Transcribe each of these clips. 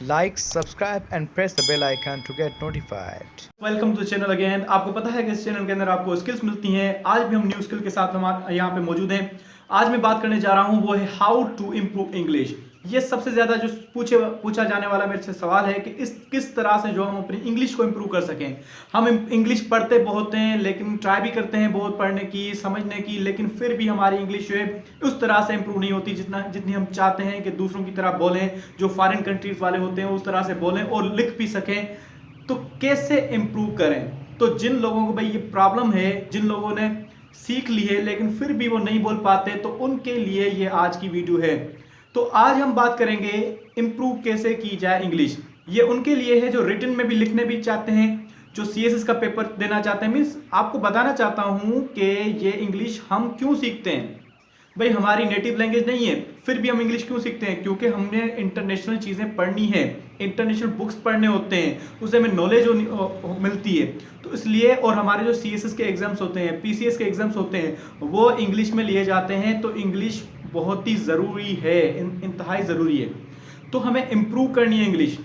Like, subscribe and press the bell icon to get notified. Welcome to channel again. आपको पता है कि इस चैनल के अंदर आपको स्किल्स मिलती हैं। आज भी हम न्यू स्किल के साथ हमारे यहाँ पे मौजूद हैं। आज मैं बात करने जा रहा हूँ वो है हाउ टू इम्प्रूव इंग्लिश। ये सबसे ज़्यादा जो पूछा जाने वाला मेरे से सवाल है कि किस तरह से जो हम अपनी इंग्लिश को इम्प्रूव कर सकें। हम इंग्लिश पढ़ते बहुत हैं, लेकिन ट्राई भी करते हैं बहुत पढ़ने की, समझने की, लेकिन फिर भी हमारी इंग्लिश जो है उस तरह से इम्प्रूव नहीं होती जितनी हम चाहते हैं कि दूसरों की तरह बोलें, जो फॉरेन कंट्रीज वाले होते हैं उस तरह से बोलें और लिख भी सकें। तो कैसे इम्प्रूव करें? तो जिन लोगों को भाई ये प्रॉब्लम है, जिन लोगों ने सीख ली है लेकिन फिर भी वो नहीं बोल पाते, तो उनके लिए ये आज की वीडियो है। तो आज हम बात करेंगे इम्प्रूव कैसे की जाए इंग्लिश। ये उनके लिए है जो रिटन में भी लिखने भी चाहते हैं, जो सीएसएस का पेपर देना चाहते हैं। मीन्स आपको बताना चाहता हूँ कि ये इंग्लिश हम क्यों सीखते हैं। भाई हमारी नेटिव लैंग्वेज नहीं है, फिर भी हम इंग्लिश क्यों सीखते हैं? क्योंकि हमने इंटरनेशनल चीज़ें पढ़नी है, इंटरनेशनल बुक्स पढ़ने होते हैं, उससे हमें नॉलेज मिलती है। तो इसलिए, और हमारे जो सीएसएस के एग्जाम्स होते हैं, पीसीएस के एग्जाम्स होते हैं, वो इंग्लिश में लिए जाते हैं। तो इंग्लिश बहुत ही ज़रूरी है, इंतहाई ज़रूरी है। तो हमें इम्प्रूव करनी है इंग्लिश,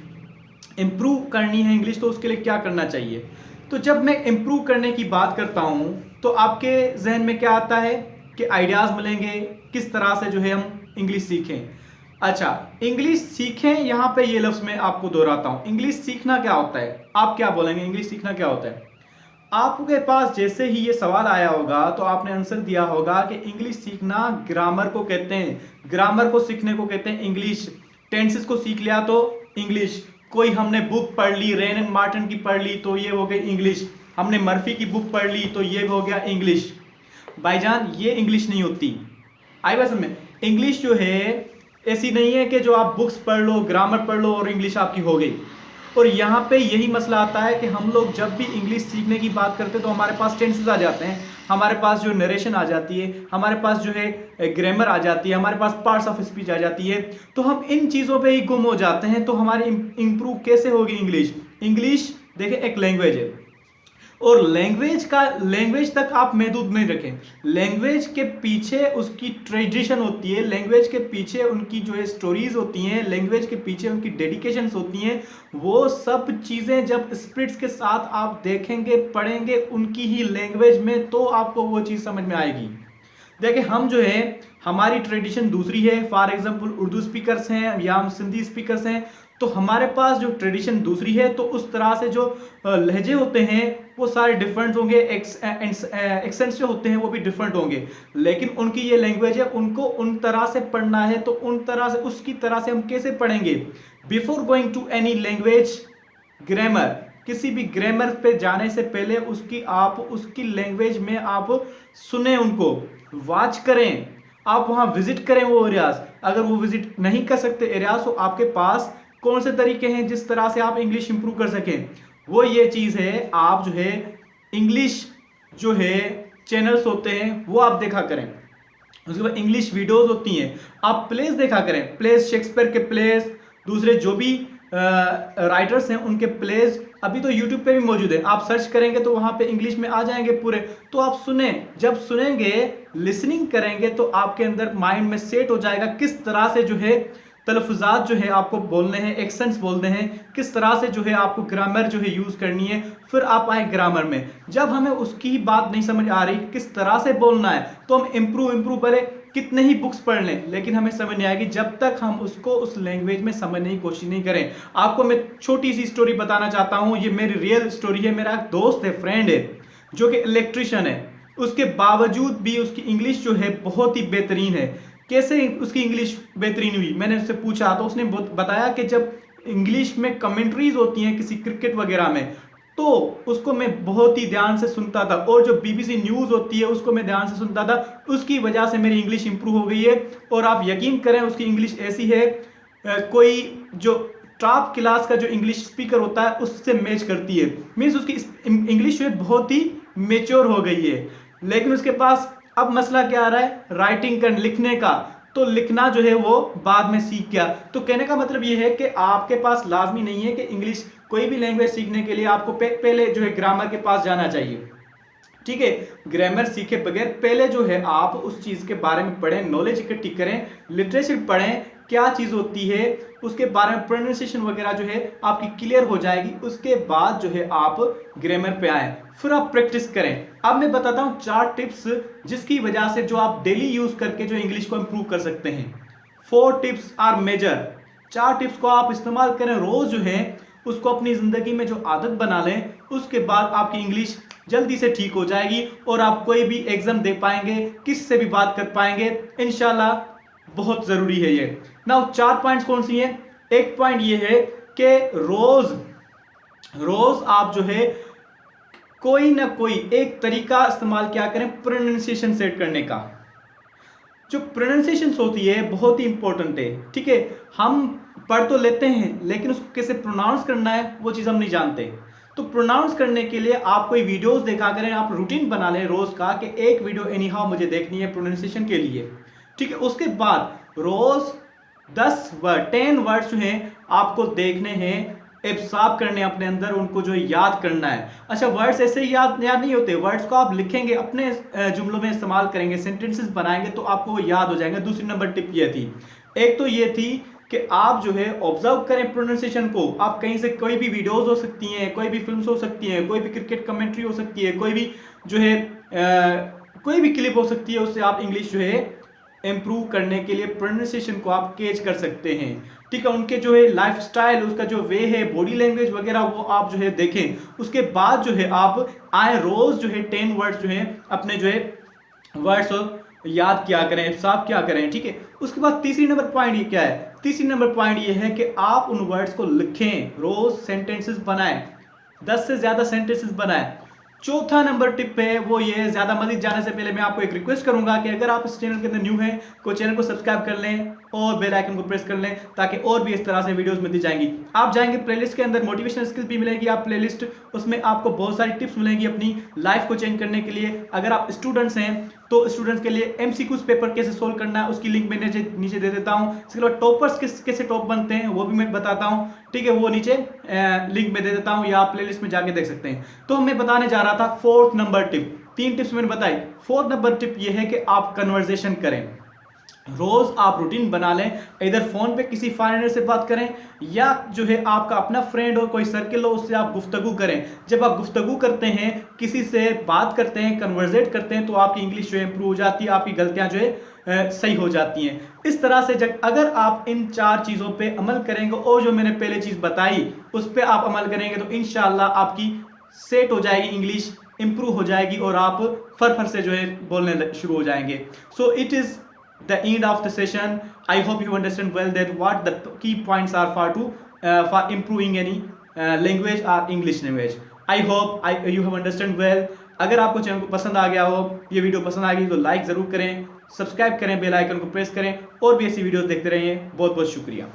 इम्प्रूव करनी है इंग्लिश। तो उसके लिए क्या करना चाहिए? तो जब मैं इम्प्रूव करने की बात करता हूँ तो आपके जहन में क्या आता है कि आइडियाज़ मिलेंगे किस तरह से जो है हम इंग्लिश सीखें। अच्छा, इंग्लिश सीखें, यहाँ पे ये लफ्ज़ मैं आपको दोहराता हूँ। इंग्लिश सीखना क्या होता है? आप क्या बोलेंगे इंग्लिश सीखना क्या होता है? आपके पास जैसे ही ये सवाल आया होगा तो आपने आंसर दिया होगा कि इंग्लिश सीखना ग्रामर को कहते हैं, ग्रामर को सीखने को कहते हैं इंग्लिश। टेंसेस को सीख लिया तो इंग्लिश। कोई हमने बुक पढ़ ली, रेन एंड मार्टिन की पढ़ ली तो ये हो गई इंग्लिश। हमने मर्फी की बुक पढ़ ली तो ये हो गया इंग्लिश। भाईजान ये इंग्लिश नहीं होती। आई बात समझ में? इंग्लिश जो है ऐसी नहीं है कि जो आप बुक्स पढ़ लो, ग्रामर पढ़ लो और इंग्लिश आपकी हो गई। और यहाँ पे यही मसला आता है कि हम लोग जब भी इंग्लिश सीखने की बात करते हैं तो हमारे पास टेंसेस आ जाते हैं, हमारे पास जो नरेशन आ जाती है, हमारे पास जो है ग्रामर आ जाती है, हमारे पास पार्ट्स ऑफ स्पीच आ जाती है। तो हम इन चीज़ों पे ही गुम हो जाते हैं। तो हमारी इम्प्रूव कैसे होगी इंग्लिश? इंग्लिश देखिए एक लैंग्वेज है, और लैंग्वेज तक आप महदूद नहीं रखें। लैंग्वेज के पीछे उसकी ट्रेडिशन होती है, लैंग्वेज के पीछे उनकी जो है स्टोरीज होती हैं, लैंग्वेज के पीछे उनकी डेडिकेशंस होती हैं। वो सब चीज़ें जब स्पिरिट्स के साथ आप देखेंगे, पढ़ेंगे उनकी ही लैंग्वेज में, तो आपको वो चीज़ समझ में आएगी। देखिए हम जो है हमारी ट्रेडिशन दूसरी है। फॉर एग्जांपल उर्दू स्पीकर्स हैं या हम सिंधी स्पीकर्स हैं, तो हमारे पास जो ट्रेडिशन दूसरी है, तो उस तरह से जो लहजे होते हैं वो सारे डिफरेंट होंगे, एक्सेंट्स जो होते हैं वो भी डिफरेंट होंगे। लेकिन उनकी ये लैंग्वेज है, उनको उन तरह से पढ़ना है, तो उन तरह से उसकी तरह से हम कैसे पढ़ेंगे? Before going to any language grammar, किसी भी ग्रामर पे जाने से पहले उसकी लैंग्वेज में आप सुने, उनको वॉच करें, आप वहाँ विजिट करें वो एरियाज। अगर वो विजिट नहीं कर सकते एरियाज, तो आपके पास कौन से तरीके हैं जिस तरह से आप इंग्लिश इंप्रूव कर सकें? वो ये चीज़ है, आप जो है इंग्लिश जो है चैनल्स होते हैं वो आप देखा करें। उसके बाद इंग्लिश वीडियोस होती हैं, आप प्लेस देखा करें, प्लेस शेक्सपियर के प्लेस, दूसरे जो भी राइटर्स हैं उनके प्लेस अभी तो यूट्यूब पे भी मौजूद है। आप सर्च करेंगे तो वहाँ पे इंग्लिश में आ जाएंगे पूरे। तो आप सुने, जब सुनेंगे, लिसनिंग करेंगे, तो आपके अंदर माइंड में सेट हो जाएगा किस तरह से जो है तलफ़ुज़ात जो है आपको बोलने हैं, एक्सेंट्स बोलने हैं, किस तरह से जो है आपको ग्रामर जो है यूज़ करनी है। फिर आप आए ग्रामर में, जब हमें उसकी बात नहीं समझ आ रही किस तरह से बोलना है, तो हम इम्प्रूव भले कितने ही बुक्स पढ़ लें, लेकिन हमें समझ नहीं आएगी जब तक हम उसको उस लैंग्वेज में समझने की कोशिश नहीं करें। आपको मैं छोटी सी स्टोरी बताना चाहता हूँ, ये मेरी रियल स्टोरी है। मेरा एक दोस्त है, फ्रेंड है, जो कि इलेक्ट्रिशियन है। उसके बावजूद भी उसकी इंग्लिश जो है बहुत ही बेहतरीन है। कैसे उसकी इंग्लिश बेहतरीन हुई? मैंने उससे पूछा तो उसने बताया कि जब इंग्लिश में कमेंट्रीज होती हैं किसी क्रिकेट वगैरह में, तो उसको मैं बहुत ही ध्यान से सुनता था, और जो बीबीसी न्यूज़ होती है उसको मैं ध्यान से सुनता था। उसकी वजह से मेरी इंग्लिश इंप्रूव हो गई है। और आप यकीन करें उसकी इंग्लिश ऐसी है, कोई जो टॉप क्लास का जो इंग्लिश स्पीकर होता है उससे मैच करती है। मीन्स उसकी इंग्लिश जो है बहुत ही मेच्योर हो गई है। लेकिन उसके पास अब मसला क्या आ रहा है? राइटिंग का, लिखने का। तो लिखना जो है वो बाद में सीख गया। तो कहने का मतलब ये है कि आपके पास लाजमी नहीं है कि इंग्लिश, कोई भी लैंग्वेज सीखने के लिए आपको पहले जो है ग्रामर के पास जाना चाहिए। ठीक है, ग्रामर सीखे बगैर पहले जो है आप उस चीज के बारे में पढ़ें, नॉलेज इकट्ठी करें, लिटरेचर पढ़ें, क्या चीज़ होती है, उसके बारे में प्रोनाउंसिएशन वगैरह जो है आपकी क्लियर हो जाएगी। उसके बाद जो है आप ग्रामर पे आए, फिर आप प्रैक्टिस करें। अब मैं बताता हूँ 4 टिप्स जिसकी वजह से जो आप डेली यूज करके जो इंग्लिश को इंप्रूव कर सकते हैं। 4 टिप्स आर मेजर। 4 टिप्स को आप इस्तेमाल करें, रोज जो है उसको अपनी जिंदगी में जो आदत बना लें, उसके बाद आपकी इंग्लिश जल्दी से ठीक हो जाएगी और आप कोई भी एग्जाम दे पाएंगे, किसी से भी बात कर पाएंगे इंशाल्लाह। बहुत जरूरी है ये। नाउ 4 पॉइंट्स कौन सी हैं? एक पॉइंट ये है कि रोज आप जो है कोई ना कोई एक तरीका इस्तेमाल क्या करें प्रोनाउंसिएशन सेट करने का। जो प्रोनाउंसिएशन होती है बहुत ही इंपॉर्टेंट है, ठीक है। हम पढ़ तो लेते हैं लेकिन उसको कैसे प्रोनाउंस करना है वो चीज़ हम नहीं जानते। तो प्रोनाउंस करने के लिए आप कोई वीडियोस देखा करें, आप रूटीन बना लें रोज का कि एक वीडियो एनी हाउ मुझे देखनी है प्रोनाउंसिएशन के लिए, ठीक है। उसके बाद रोज 10 वर्ड्स जो हैं आपको देखने हैं, एब्सॉर्ब करने अपने अंदर, उनको जो याद करना है। अच्छा, वर्ड्स ऐसे ही याद नहीं होते, वर्ड्स को आप लिखेंगे, अपने जुमलों में इस्तेमाल करेंगे, सेंटेंसेस बनाएंगे तो आपको वो याद हो जाएंगे। दूसरी नंबर टिप ये थी, एक तो ये थी कि आप जो है ऑब्जर्व करें प्रोनाउंसिएशन को। आप कहीं से कोई भी वीडियोस हो सकती हैं, कोई भी फिल्म्स हो सकती हैं, कोई भी क्रिकेट कमेंट्री हो सकती है, कोई भी जो है कोई भी क्लिप हो सकती है, उससे आप इंग्लिश जो है इंप्रूव करने के लिए प्रोनाउंसिएशन को आप कैच कर सकते हैं, ठीक है। उनके जो है लाइफस्टाइल, उसका जो वे है, बॉडी लैंग्वेज वगैरह वो आप जो है देखें। उसके बाद जो है आप आए रोज जो है 10 वर्ड्स जो है अपने जो है वर्ड्स याद क्या करें, साफ क्या करें, ठीक है। उसके बाद तीसरी नंबर पॉइंट ये क्या है? तीसरी नंबर पॉइंट ये है कि आप उन वर्ड्स को लिखें, रोज सेंटेंसेस बनाएं, 10 से ज्यादा सेंटेंसेस बनाएं। चौथा नंबर टिप है वो ये, ज्यादा मजीद जाने से पहले मैं आपको एक रिक्वेस्ट करूंगा कि अगर आप इस चैनल के अंदर न्यू हैं तो चैनल को सब्सक्राइब कर लें और बेल आइकन को प्रेस कर लें ताकि और भी इस तरह से वीडियोस मिलती जाएंगी। आप जाएंगे प्लेलिस्ट के अंदर, मोटिवेशनल स्किल भी मिलेगी आप प्लेलिस्ट, उसमें आपको बहुत सारी टिप्स मिलेंगी अपनी लाइफ को चेंज करने के लिए। अगर आप स्टूडेंट्स हैं तो स्टूडेंट्स के लिए MCQs पेपर कैसे सोल्व करना है उसकी लिंक मैं नीचे दे देता हूं। इसके बाद टॉपर्स कैसे टॉप बनते हैं वो भी मैं बताता हूं, ठीक है। वो नीचे लिंक में दे देता हूं या आप प्लेलिस्ट में जाके देख सकते हैं। तो मैं बताने जा रहा था 4th नंबर टिप। 3 टिप्स मैंने बताई, 4th नंबर टिप ये है कि आप कन्वर्सेशन करें। रोज आप रूटीन बना लें, इधर फोन पे किसी फॉरेनर से बात करें या जो है आपका अपना फ्रेंड हो, कोई सर्किल हो, उससे आप गुफ्तगू करें। जब आप गुफ्तगू करते हैं, किसी से बात करते हैं, कन्वर्सेट करते हैं तो आपकी इंग्लिश जो है इंप्रूव हो जाती है, आपकी गलतियां जो है सही हो जाती हैं। इस तरह से अगर आप इन 4 चीजों पे अमल करेंगे और जो मैंने पहले चीज बताई उस पर आप अमल करेंगे तो इंशाल्लाह आपकी सेट हो जाएगी, इंग्लिश इंप्रूव हो जाएगी और आप फर से जो है बोलने शुरू हो जाएंगे। So it is the end of the session. I hope you understand well that what the key points are for improving any language or English language. I hope you have understand well. अगर आपको channel को पसंद आ गया हो, ये video पसंद आ गई तो लाइक जरूर करें, सब्सक्राइब करें, बेल आइकन को प्रेस करें और भी ऐसी वीडियोस देखते रहिए। बहुत बहुत शुक्रिया।